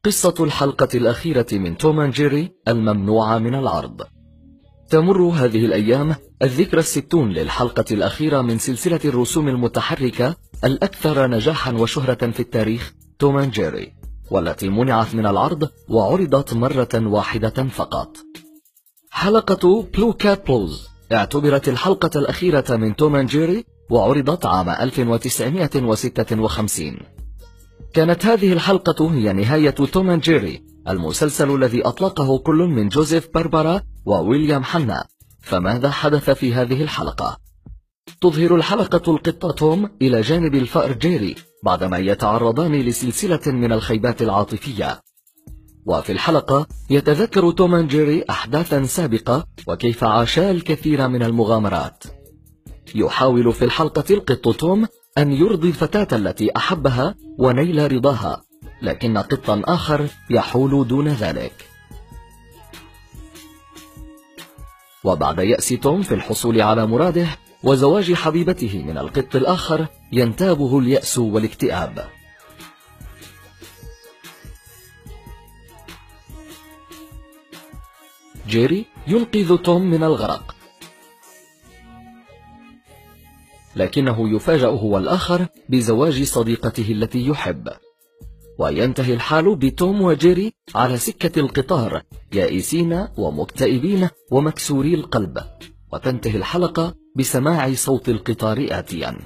قصة الحلقة الأخيرة من توم أند جيري الممنوعة من العرض. تمر هذه الأيام الذكرى 60 للحلقة الأخيرة من سلسلة الرسوم المتحركة الأكثر نجاحا وشهرة في التاريخ، توم أند جيري، والتي منعت من العرض وعرضت مرة واحدة فقط. حلقة بلو كات بلوز اعتبرت الحلقة الأخيرة من توم أند جيري وعرضت عام 1956. كانت هذه الحلقة هي نهاية توم أند جيري، المسلسل الذي أطلقه كل من جوزيف باربرا وويليام حنا. فماذا حدث في هذه الحلقة؟ تظهر الحلقة القط توم إلى جانب الفأر جيري بعدما يتعرضان لسلسلة من الخيبات العاطفية. وفي الحلقة يتذكر توم أند جيري أحداثا سابقة وكيف عاشا الكثير من المغامرات. يحاول في الحلقة القط توم أن يرضي الفتاة التي أحبها ونيل رضاها، لكن قطا آخر يحول دون ذلك. وبعد يأس توم في الحصول على مراده وزواج حبيبته من القط الآخر، ينتابه اليأس والاكتئاب. جيري ينقذ توم من الغرق، لكنه يفاجأ هو الآخر بزواج صديقته التي يحب. وينتهي الحال بتوم وجيري على سكة القطار يائسين ومكتئبين ومكسوري القلب، وتنتهي الحلقة بسماع صوت القطار آتيا.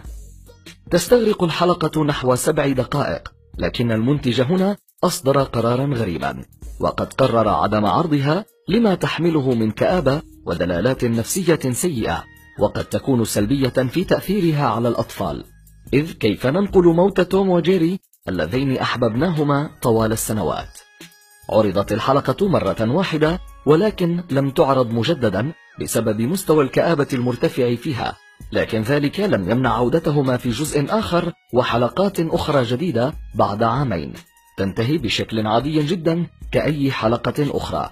تستغرق الحلقة نحو 7 دقائق، لكن المنتج هنا أصدر قرارا غريبا، وقد قرر عدم عرضها لما تحمله من كآبة ودلالات نفسية سيئة، وقد تكون سلبية في تأثيرها على الأطفال. إذ كيف ننقل موت توم وجيري اللذين أحببناهما طوال السنوات؟ عرضت الحلقة مرة واحدة، ولكن لم تعرض مجددا بسبب مستوى الكآبة المرتفع فيها، لكن ذلك لم يمنع عودتهما في جزء آخر وحلقات أخرى جديدة بعد عامين، تنتهي بشكل عادي جدا كأي حلقة أخرى.